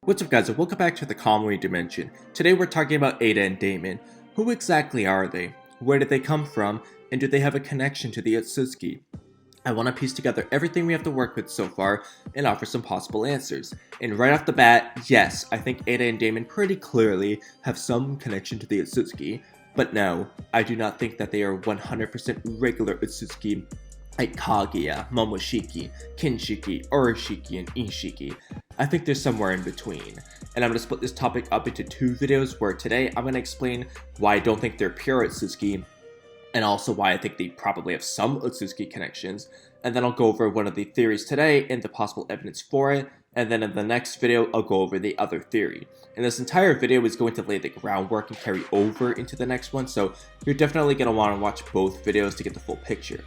What's up guys, and welcome back to the Kamui dimension. Today we're talking about Eida and Daemon. Who exactly are they? Where did they come from? And do they have a connection to the Otsutsuki? I want to piece together everything we have to work with so far and offer some possible answers. And right off the bat, yes, I think Eida and Daemon pretty clearly have some connection to the Otsutsuki. But no, I do not think that they are 100% regular Otsutsuki like Kaguya, Momoshiki, Kinshiki, Urashiki, and Ishiki. I think there's somewhere in between. And I'm going to split this topic up into two videos where today I'm going to explain why I don't think they're pure Otsutsuki, and also why I think they probably have some Otsutsuki connections, and then I'll go over one of the theories today and the possible evidence for it, and then in the next video I'll go over the other theory. And this entire video is going to lay the groundwork and carry over into the next one, so you're definitely going to want to watch both videos to get the full picture.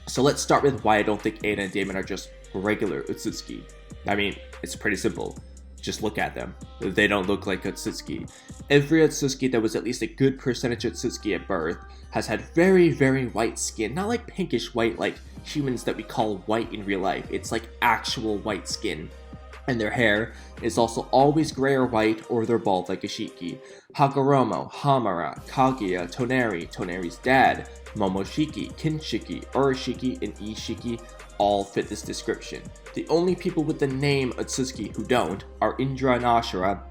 So let's start with why I don't think Eida and Daemon are just regular Otsutsuki. I mean, it's pretty simple. Just look at them. They don't look like Otsutsuki. Every Otsutsuki that was at least a good percentage Otsutsuki at birth has had very, very white skin. Not like pinkish white like humans that we call white in real life. It's like actual white skin. And their hair is also always gray or white, or they're bald like Ishiki. Hagoromo, Hamara, Kaguya, Toneri's dad, Momoshiki, Kinshiki, Urashiki, and Ishiki all fit this description. The only people with the name Otsutsuki who don't are Indra and Ashura,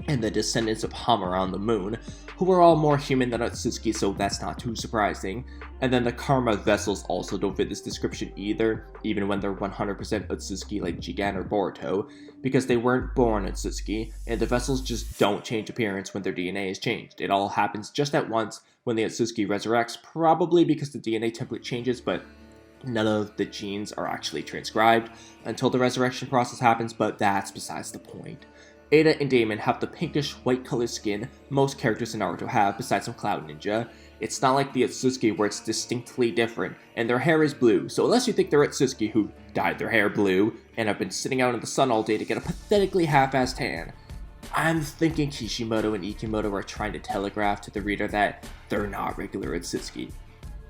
and the descendants of Hamara on the moon, who are all more human than Otsutsuki, so that's not too surprising. And then the Karma vessels also don't fit this description either, even when they're 100% Otsutsuki like Jigen or Boruto, because they weren't born Otsutsuki, and the vessels just don't change appearance when their DNA is changed. It all happens just at once when the Otsutsuki resurrects, probably because the DNA template changes, but none of the genes are actually transcribed until the resurrection process happens, but that's besides the point. Eida and Daemon have the pinkish white color skin most characters in Naruto have, besides some Cloud Ninja. It's not like the Otsutsuki where it's distinctly different, and their hair is blue, so unless you think they're Otsutsuki who dyed their hair blue and have been sitting out in the sun all day to get a pathetically half-assed tan, I'm thinking Kishimoto and Ikimoto are trying to telegraph to the reader that they're not regular Otsutsuki.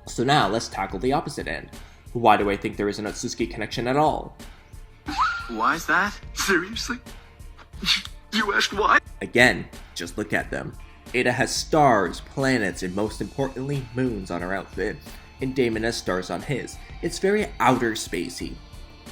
So now let's tackle the opposite end. Why do I think there is an Otsutsuki connection at all? Why is that? Seriously? You asked why? Again, just look at them. Eida has stars, planets, and most importantly, moons on her outfit, and Daemon has stars on his. It's very outer spacey,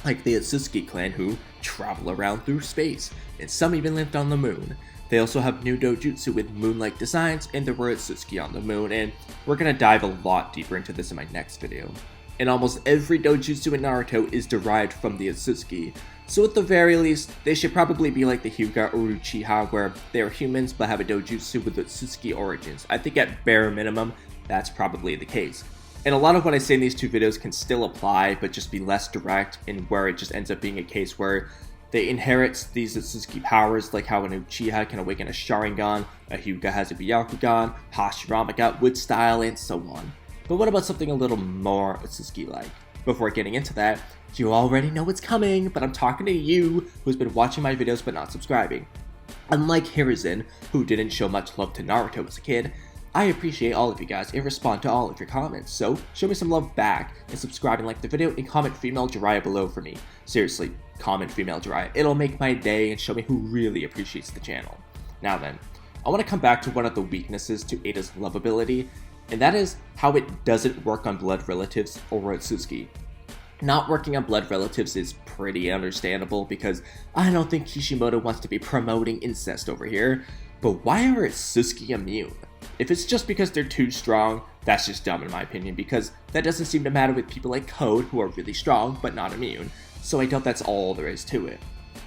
like the Otsutsuki clan who travel around through space, and some even lived on the moon. They also have new dojutsu with moon-like designs, and there were Otsutsuki on the moon, and we're gonna dive a lot deeper into this in my next video. And almost every dojutsu in Naruto is derived from the Otsutsuki, so at the very least, they should probably be like the Hyuga or Uchiha, where they are humans but have a dojutsu with Otsutsuki origins. I think at bare minimum, that's probably the case. And a lot of what I say in these two videos can still apply, but just be less direct, and where it just ends up being a case where they inherit these Otsutsuki powers, like how an Uchiha can awaken a Sharingan, a Hyuga has a Byakugan, Hashirama got wood style, and so on. But what about something a little more Otsutsuki-like? Before getting into that, you already know what's coming, but I'm talking to you who's been watching my videos but not subscribing. Unlike Hiruzen, who didn't show much love to Naruto as a kid, I appreciate all of you guys and respond to all of your comments, so show me some love back and subscribe and like the video and comment female Jiraiya below for me. Seriously, comment female Jiraiya. It'll make my day and show me who really appreciates the channel. Now then, I want to come back to one of the weaknesses to Eida's lovability, and that is how it doesn't work on blood relatives or Otsutsuki. Not working on blood relatives is pretty understandable because I don't think Kishimoto wants to be promoting incest over here, but why are Otsutsuki immune? If it's just because they're too strong, that's just dumb in my opinion, because that doesn't seem to matter with people like Code who are really strong but not immune, so I doubt that's all there is to it.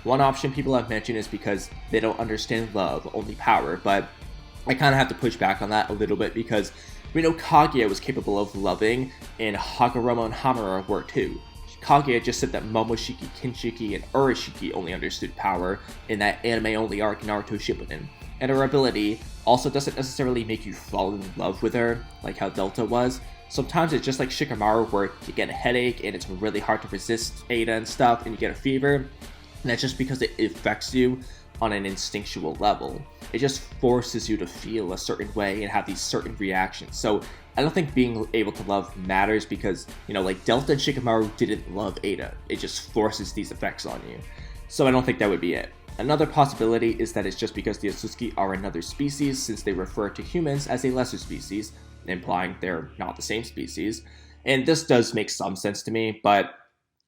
One option people have mentioned is because they don't understand love, only power, but I kind of have to push back on that a little bit because we know Kaguya was capable of loving, and Hagoromo and Hamara were too. Kaguya just said that Momoshiki, Kinshiki, and Urashiki only understood power in that anime-only arc Naruto Shippuden, and her ability also doesn't necessarily make you fall in love with her, like how Delta was. Sometimes it's just like Shikamaru where you get a headache and it's really hard to resist Eida and stuff, and you get a fever, and that's just because it affects you on an instinctual level. It just forces you to feel a certain way and have these certain reactions. So I don't think being able to love matters because, like Delta and Shikamaru didn't love Eida. It just forces these effects on you. So I don't think that would be it. Another possibility is that it's just because the Otsutsuki are another species, since they refer to humans as a lesser species, implying they're not the same species. And this does make some sense to me, but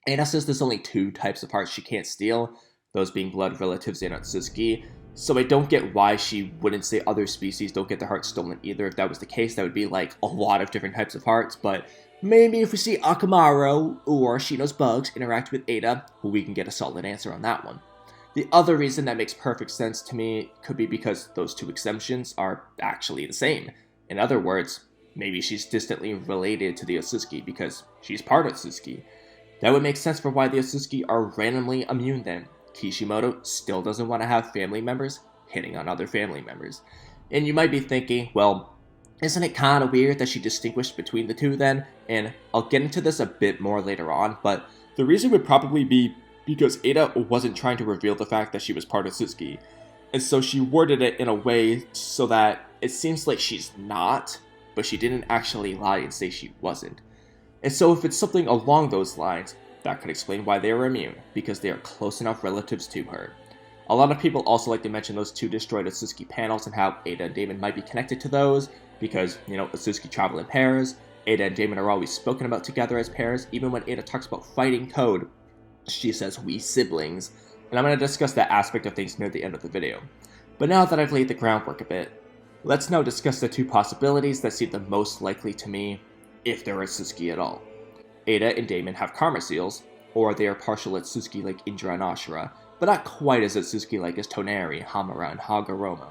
Eida says there's only two types of hearts she can't steal, those being blood relatives and Otsutsuki. So I don't get why she wouldn't say other species don't get their hearts stolen either. If that was the case, that would be like a lot of different types of hearts, but maybe if we see Akamaru or Shino's bugs interact with Eida, we can get a solid answer on that one. The other reason that makes perfect sense to me could be because those two exemptions are actually the same. In other words, maybe she's distantly related to the Otsutsuki because she's part of Otsutsuki. That would make sense for why the Otsutsuki are randomly immune then. Kishimoto still doesn't want to have family members hitting on other family members. And you might be thinking, well, isn't it kind of weird that she distinguished between the two then? And I'll get into this a bit more later on, but the reason would probably be because Eida wasn't trying to reveal the fact that she was part of Otsutsuki. And so she worded it in a way so that it seems like she's not, but she didn't actually lie and say she wasn't. And so if it's something along those lines, that could explain why they are immune, because they are close enough relatives to her. A lot of people also like to mention those two destroyed Otsutsuki panels and how Eida and Daemon might be connected to those, because, Otsutsuki travel in pairs, Eida and Daemon are always spoken about together as pairs, even when Eida talks about fighting code, she says we siblings, and I'm going to discuss that aspect of things near the end of the video. But now that I've laid the groundwork a bit, let's now discuss the two possibilities that seem the most likely to me, if they're Otsutsuki at all. Eida and Daemon have karma seals, or they are partial Otsutsuki like Indra and Ashura, but not quite as Otsutsuki-like as Toneri, Hamura, and Hagoromo.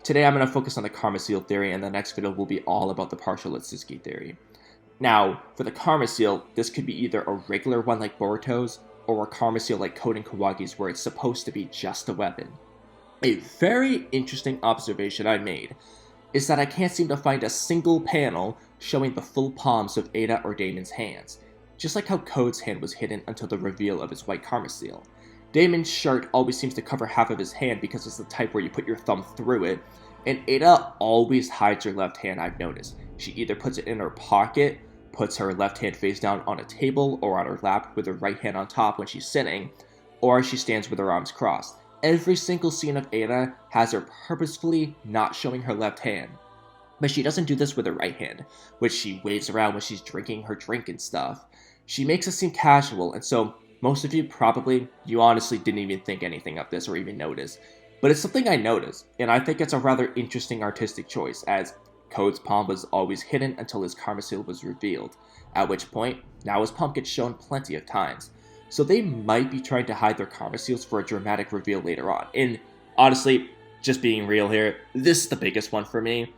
Today I'm going to focus on the karma seal theory, and the next video will be all about the partial Otsutsuki theory. Now, for the karma seal, this could be either a regular one like Boruto's, or a karma seal like Code and Kawaki's where it's supposed to be just a weapon. A very interesting observation I made is that I can't seem to find a single panel showing the full palms of Eida or Daemon's hands, just like how Code's hand was hidden until the reveal of his white karma seal. Daemon's shirt always seems to cover half of his hand because it's the type where you put your thumb through it, and Eida always hides her left hand, I've noticed. She either puts it in her pocket, puts her left hand face down on a table or on her lap with her right hand on top when she's sitting, or she stands with her arms crossed. Every single scene of Eida has her purposefully not showing her left hand. But she doesn't do this with her right hand, which she waves around when she's drinking her drink and stuff. She makes it seem casual, and so most of you honestly didn't even think anything of this or even notice. But it's something I noticed, and I think it's a rather interesting artistic choice, as Code's palm was always hidden until his karma seal was revealed, at which point, now his palm gets shown plenty of times. So they might be trying to hide their karma seals for a dramatic reveal later on. And honestly, just being real here, this is the biggest one for me.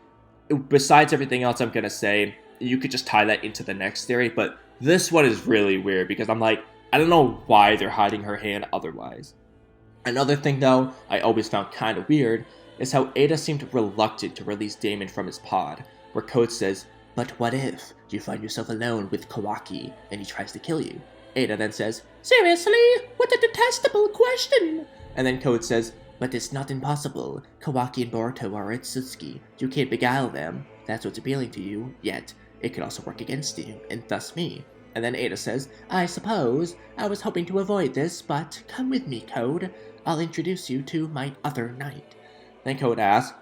Besides everything else I'm going to say, you could just tie that into the next theory, but this one is really weird because I'm like, I don't know why they're hiding her hand otherwise. Another thing though, I always found kind of weird, is how Eida seemed reluctant to release Daemon from his pod, where Code says, "But what if you find yourself alone with Kawaki and he tries to kill you?" Eida then says, "Seriously? What a detestable question!" And then Code says, "But it's not impossible. Kawaki and Boruto are Otsutsuki. You can't beguile them. That's what's appealing to you. Yet, it could also work against you, and thus me." And then Eida says, "I suppose. I was hoping to avoid this, but come with me, Code. I'll introduce you to my other knight." Then Code asks,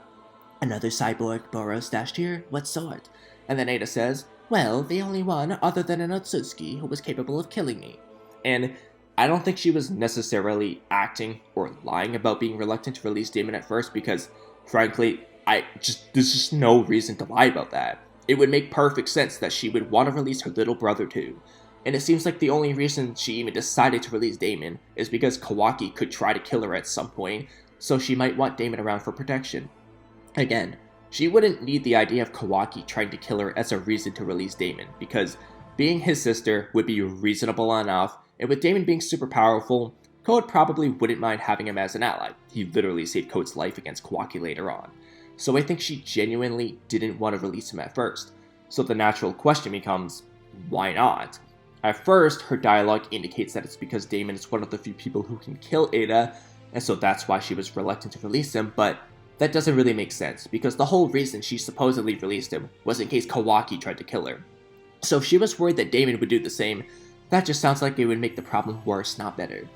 "Another cyborg Boros stashed here? What sort?" And then Eida says, "Well, the only one other than an Otsutsuki who was capable of killing me." And I don't think she was necessarily acting or lying about being reluctant to release Daemon at first because, frankly, there's just no reason to lie about that. It would make perfect sense that she would want to release her little brother too. And it seems like the only reason she even decided to release Daemon is because Kawaki could try to kill her at some point, so she might want Daemon around for protection. Again, she wouldn't need the idea of Kawaki trying to kill her as a reason to release Daemon, because being his sister would be reasonable enough, and with Daemon being super powerful, Code probably wouldn't mind having him as an ally. He literally saved Code's life against Kawaki later on. So I think she genuinely didn't want to release him at first. So the natural question becomes, why not? At first, her dialogue indicates that it's because Daemon is one of the few people who can kill Eida, and so that's why she was reluctant to release him, but that doesn't really make sense, because the whole reason she supposedly released him was in case Kawaki tried to kill her. So if she was worried that Daemon would do the same, that just sounds like it would make the problem worse, not better.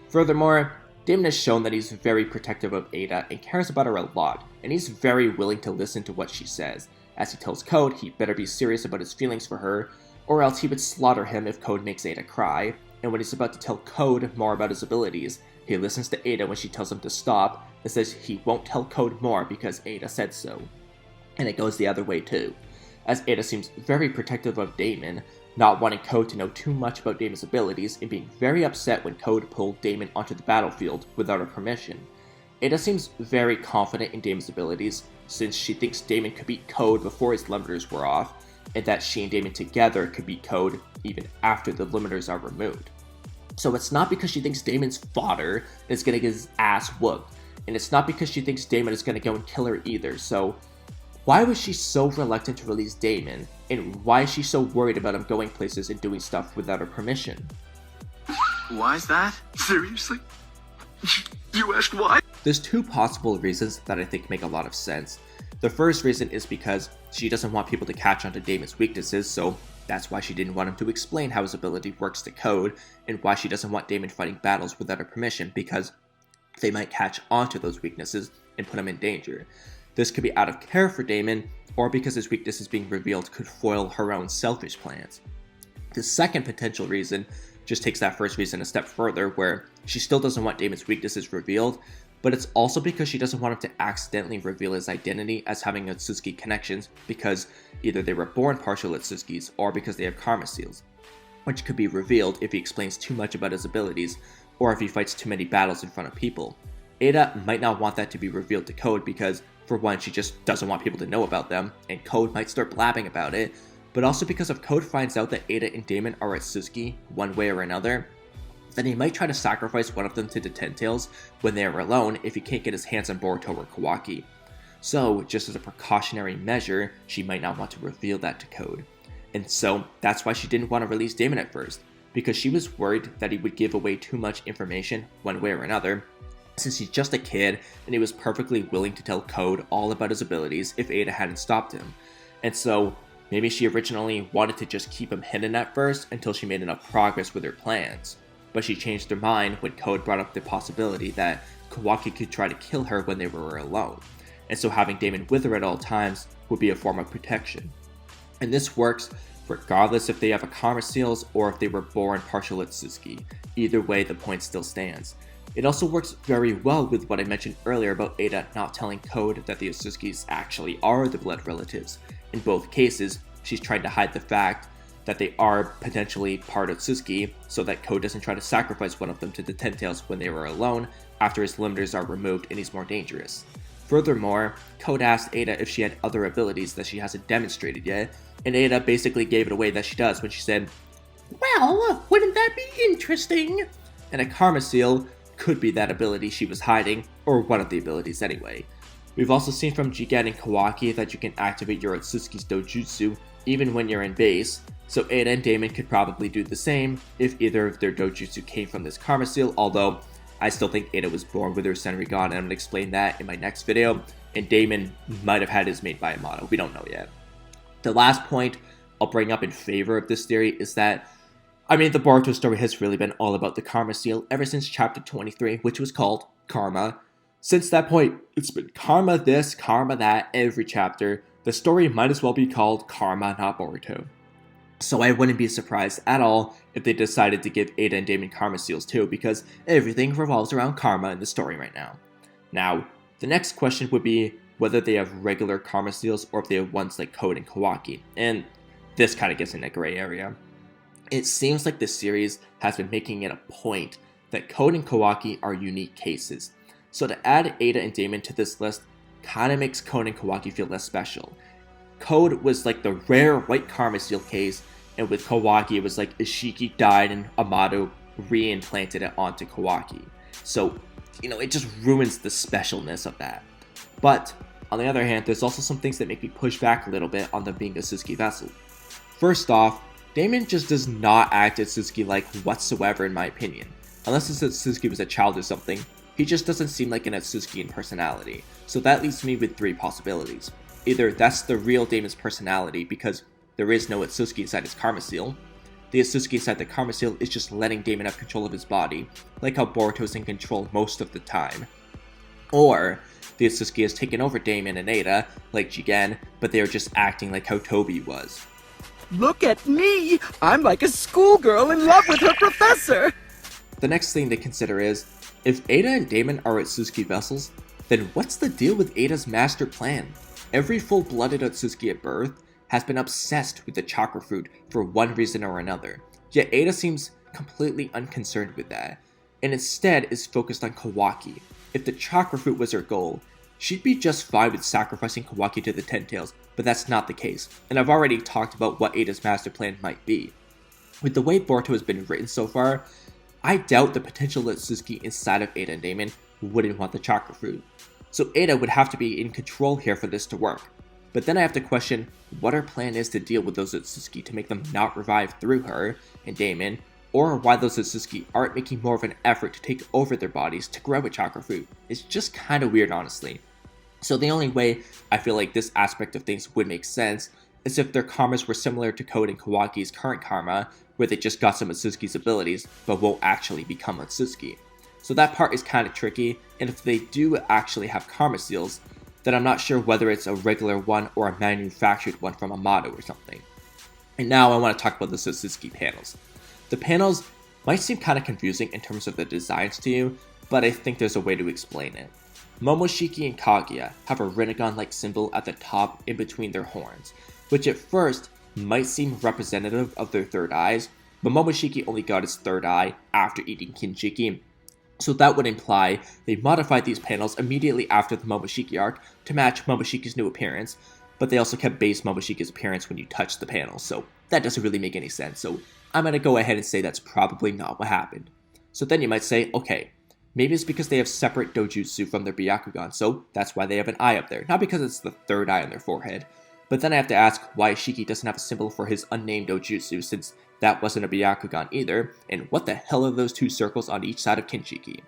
Furthermore, Daemon has shown that he's very protective of Eida and cares about her a lot, and he's very willing to listen to what she says, as he tells Code he better be serious about his feelings for her, or else he would slaughter him if Code makes Eida cry, and when he's about to tell Code more about his abilities, he listens to Eida when she tells him to stop, and says he won't tell Code more because Eida said so. And it goes the other way too, as Eida seems very protective of Daemon, not wanting Code to know too much about Daemon's abilities and being very upset when Code pulled Daemon onto the battlefield without her permission. Eida seems very confident in Daemon's abilities, since she thinks Daemon could beat Code before his limiters were off, and that she and Daemon together could beat Code even after the limiters are removed. So it's not because she thinks Daemon's fodder and is gonna get his ass whooped, and it's not because she thinks Daemon is gonna go and kill her either, so why was she so reluctant to release Daemon, and why is she so worried about him going places and doing stuff without her permission? Why is that? Seriously? You asked why? There's two possible reasons that I think make a lot of sense. The first reason is because she doesn't want people to catch on to Daemon's weaknesses, so that's why she didn't want him to explain how his ability works to Code, and why she doesn't want Daemon fighting battles without her permission, because they might catch on to those weaknesses and put him in danger. This could be out of care for Daemon, or because his weaknesses being revealed could foil her own selfish plans. The second potential reason just takes that first reason a step further, where she still doesn't want Daemon's weaknesses revealed, but it's also because she doesn't want him to accidentally reveal his identity as having Otsutsuki connections, because either they were born partial Otsutskis or because they have karma seals, which could be revealed if he explains too much about his abilities, or if he fights too many battles in front of people. Eida might not want that to be revealed to Code because, for one, she just doesn't want people to know about them, and Code might start blabbing about it, but also because if Code finds out that Eida and Daemon are Otsutsuki one way or another, then he might try to sacrifice one of them to the Ten Tails when they are alone if he can't get his hands on Boruto or Kawaki. So, just as a precautionary measure, she might not want to reveal that to Code. And so, that's why she didn't want to release Daemon at first, because she was worried that he would give away too much information one way or another, since he's just a kid and he was perfectly willing to tell Code all about his abilities if Eida hadn't stopped him. And so, maybe she originally wanted to just keep him hidden at first until she made enough progress with her plans. But she changed her mind when Code brought up the possibility that Kawaki could try to kill her when they were alone, and so having Daemon with her at all times would be a form of protection. And this works regardless if they have a karma seals or if they were born partial Otsutsuki. Either way, the point still stands. It also works very well with what I mentioned earlier about Eida not telling Code that the Otsutskis actually are the blood relatives. In both cases, she's trying to hide the fact that they are potentially part Otsutsuki, so that Code doesn't try to sacrifice one of them to the Ten Tails when they were alone after his limiters are removed and he's more dangerous. Furthermore, Code asked Eida if she had other abilities that she hasn't demonstrated yet, and Eida basically gave it away that she does when she said, "Well, wouldn't that be interesting?" And a karma seal could be that ability she was hiding, or one of the abilities anyway. We've also seen from Jigen and Kawaki that you can activate your Otsutsuki's dojutsu even when you're in base, so Eida and Daemon could probably do the same if either of their dojutsu came from this karma seal, although I still think Eida was born with her Senrigan, and I'm going to explain that in my next video, and Daemon might have had his made by Amado, we don't know yet. The last point I'll bring up in favor of this theory is that, the Boruto story has really been all about the karma seal ever since chapter 23, which was called Karma. Since that point, it's been karma this, karma that, every chapter. The story might as well be called Karma, not Boruto. So I wouldn't be surprised at all if they decided to give Eida and Daemon karma seals too, because everything revolves around karma in the story right now. Now, the next question would be whether they have regular karma seals or if they have ones like Code and Kawaki, and this kind of gets in a gray area. It seems like the series has been making it a point that Code and Kawaki are unique cases, so to add Eida and Daemon to this list kind of makes Code and Kawaki feel less special. Code was like the rare white karma seal case, and with Kawaki it was like Ishiki died and Amado reimplanted it onto Kawaki. So, it just ruins the specialness of that. But, on the other hand, there's also some things that make me push back a little bit on them being a Otsutsuki vessel. First off, Daemon just does not act Otsutsuki-like whatsoever in my opinion. Unless Otsutsuki was a child or something, he just doesn't seem like an Otsutsuki in personality. So that leaves me with three possibilities. Either that's the real Daemon's personality because there is no Otsutsuki inside his karma seal, the Otsutsuki inside the Karma Seal is just letting Daemon have control of his body, like how Boruto is in control most of the time. Or the Otsutsuki has taken over Daemon and Eida, like Jigen, but they are just acting like how Toby was. Look at me! I'm like a schoolgirl in love with her professor! The next thing to consider is, if Eida and Daemon are Otsutsuki vessels, then what's the deal with Eida's master plan? Every full-blooded Otsutsuki at birth has been obsessed with the chakra fruit for one reason or another, yet Eida seems completely unconcerned with that, and instead is focused on Kawaki. If the chakra fruit was her goal, she'd be just fine with sacrificing Kawaki to the Ten Tails, but that's not the case, and I've already talked about what Eida's master plan might be. With the way Boruto has been written so far, I doubt the potential Otsutsuki inside of Eida and Daemon wouldn't want the chakra fruit. So Eida would have to be in control here for this to work. But then I have to question what her plan is to deal with those Otsutsuki to make them not revive through her and Daemon, or why those Otsutsuki aren't making more of an effort to take over their bodies to grow a chakra fruit. It's just kind of weird, honestly. So the only way I feel like this aspect of things would make sense is if their karmas were similar to Code and Kawaki's current karma, where they just got some Otsutsuki's abilities, but won't actually become Otsutsuki. So that part is kind of tricky, and if they do actually have karma seals, then I'm not sure whether it's a regular one or a manufactured one from Amado or something. And now I want to talk about the Otsutsuki panels. The panels might seem kind of confusing in terms of the designs to you, but I think there's a way to explain it. Momoshiki and Kaguya have a Rinnegan-like symbol at the top in between their horns, which at first might seem representative of their third eyes, but Momoshiki only got his third eye after eating Kinshiki, so that would imply they modified these panels immediately after the Momoshiki arc to match Momoshiki's new appearance, but they also kept base Momoshiki's appearance when you touch the panels, so that doesn't really make any sense, so I'm going to go ahead and say that's probably not what happened. So then you might say, okay, maybe it's because they have separate dojutsu from their Byakugan, so that's why they have an eye up there, not because it's the third eye on their forehead. But then I have to ask why Shiki doesn't have a symbol for his unnamed dojutsu, since that wasn't a Byakugan either, and what the hell are those two circles on each side of Kinshiki?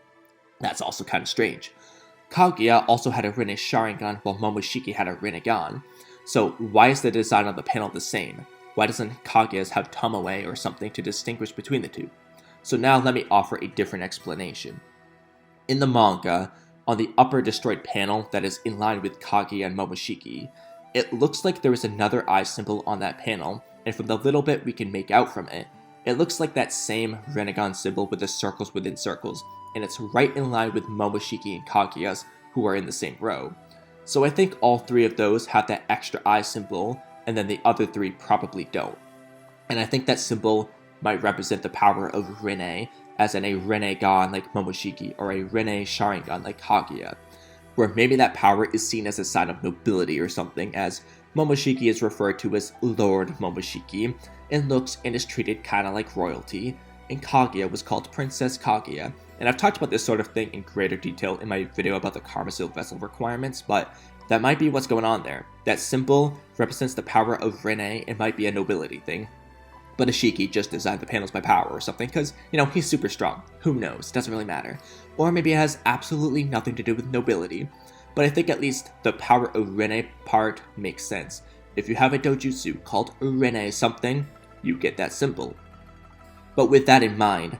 That's also kind of strange. Kaguya also had a Rinne Sharingan while Momoshiki had a Rinnegan, so why is the design on the panel the same? Why doesn't Kaguya's have Tomoe or something to distinguish between the two? So now let me offer a different explanation. In the manga, on the upper destroyed panel that is in line with Kaguya and Momoshiki, it looks like there is another eye symbol on that panel, and from the little bit we can make out from it, it looks like that same Rinnegan symbol with the circles within circles, and it's right in line with Momoshiki and Kaguya's, who are in the same row. So I think all three of those have that extra eye symbol, and then the other three probably don't. And I think that symbol might represent the power of Rinne, as in a Rinnegan like Momoshiki, or a Rinne Sharingan like Kaguya, where maybe that power is seen as a sign of nobility or something, as Momoshiki is referred to as Lord Momoshiki, and looks and is treated kinda like royalty, and Kaguya was called Princess Kaguya. And I've talked about this sort of thing in greater detail in my video about the Karma Seal vessel requirements, but that might be what's going on there. That symbol represents the power of Rinne and might be a nobility thing. But Ashiki just designed the panels by power or something, because, he's super strong. Who knows? Doesn't really matter. Or maybe it has absolutely nothing to do with nobility. But I think at least the power of Rinne part makes sense. If you have a dojutsu called Rinne something, you get that symbol. But with that in mind,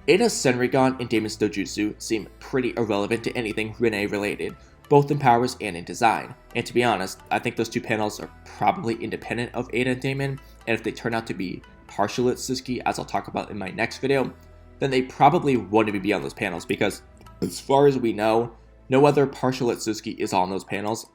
Eida's Senrigan and Daemon's dojutsu seem pretty irrelevant to anything Rinne related, both in powers and in design. And to be honest, I think those two panels are probably independent of Eida and Daemon, and if they turn out to be partial Otsutsuki, as I'll talk about in my next video, then they probably wouldn't be on those panels, because as far as we know, no other partial Otsutsuki is on those panels.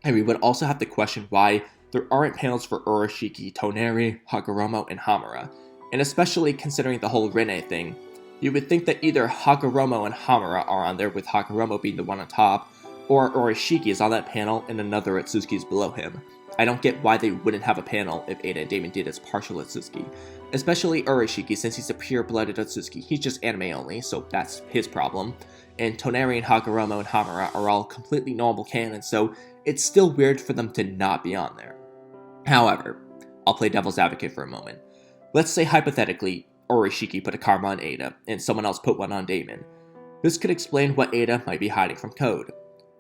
And we would also have to question why there aren't panels for Urashiki, Toneri, Hagoromo, and Hamura. And especially considering the whole Rinne thing, you would think that either Hagoromo and Hamura are on there, with Hagoromo being the one on top, or Urashiki is on that panel and another Otsutsuki is below him. I don't get why they wouldn't have a panel if Eida and Daemon did as partial Otsutsuki. Especially Urashiki, since he's a pure-blooded Otsutsuki. He's just anime only, so that's his problem. And Toneri and Hagoromo and Hamura are all completely normal canon, so it's still weird for them to not be on there. However, I'll play devil's advocate for a moment. Let's say hypothetically, Urashiki put a karma on Eida, and someone else put one on Daemon. This could explain what Eida might be hiding from Code.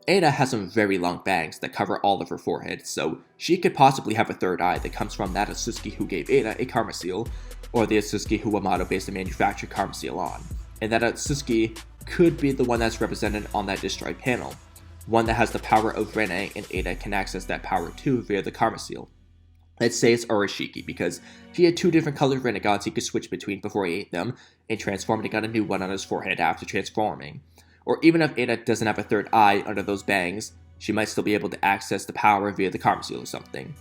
Eida has some very long bangs that cover all of her forehead, so she could possibly have a third eye that comes from that Otsutsuki who gave Eida a karma seal, or the Otsutsuki who Amado based the manufactured karma seal on. And that Otsutsuki could be the one that's represented on that destroyed panel, one that has the power of Rene, and Eida can access that power too via the karma seal. Let's say it's Urashiki, because he had 2 different colored Renegons he could switch between before he ate them, and transformed and got a new one on his forehead after transforming. Or even if Eida doesn't have a third eye under those bangs, she might still be able to access the power via the karma seal or something.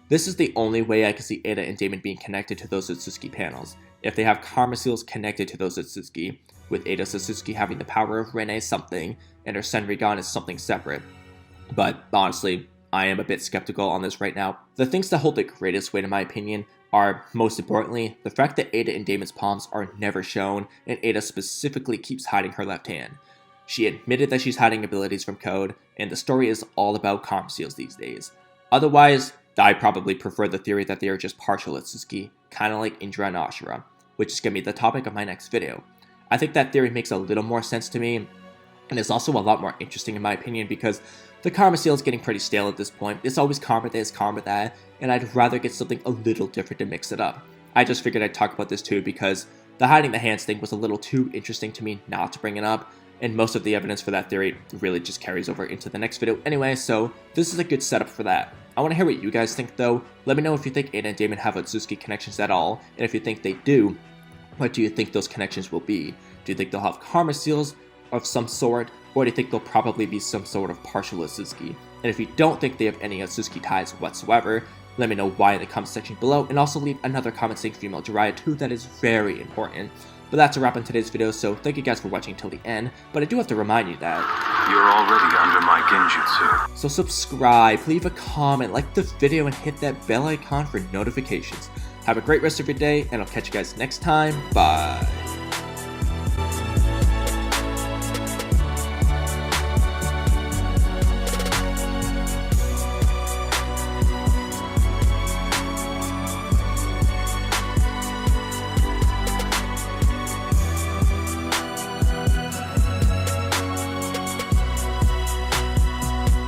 This is the only way I can see Eida and Daemon being connected to those Otsutsuki panels, if they have karma seals connected to those Otsutsuki, with Eida's Otsutsuki having the power of Rene something, and her Senrigan is something separate. But honestly, I am a bit skeptical on this right now. The things that hold the greatest weight in my opinion are, most importantly, the fact that Eida and Daemon's palms are never shown, and Eida specifically keeps hiding her left hand. She admitted that she's hiding abilities from Code, and the story is all about karma seals these days. Otherwise, I probably prefer the theory that they are just partial Otsutsuki, kinda like Indra and Ashura, which is gonna be the topic of my next video. I think that theory makes a little more sense to me, and it's also a lot more interesting in my opinion because the karma seal is getting pretty stale at this point. It's always karma this, karma that, and I'd rather get something a little different to mix it up. I just figured I'd talk about this too because the hiding the hands thing was a little too interesting to me not to bring it up, and most of the evidence for that theory really just carries over into the next video anyway, so this is a good setup for that. I want to hear what you guys think though. Let me know if you think Eida and Daemon have Otsutsuki connections at all, and if you think they do, what do you think those connections will be? Do you think they'll have karma seals of some sort, or do you think they'll probably be some sort of partial Otsutsuki? And if you don't think they have any Otsutsuki ties whatsoever, let me know why in the comment section below, and also leave another comment saying female Jiraiya too, that is very important. But that's a wrap on today's video, so thank you guys for watching till the end, but I do have to remind you that You're already under my genjutsu. so subscribe, leave a comment, like the video, and hit that bell icon for notifications. Have a great rest of your day, and I'll catch you guys next time. Bye.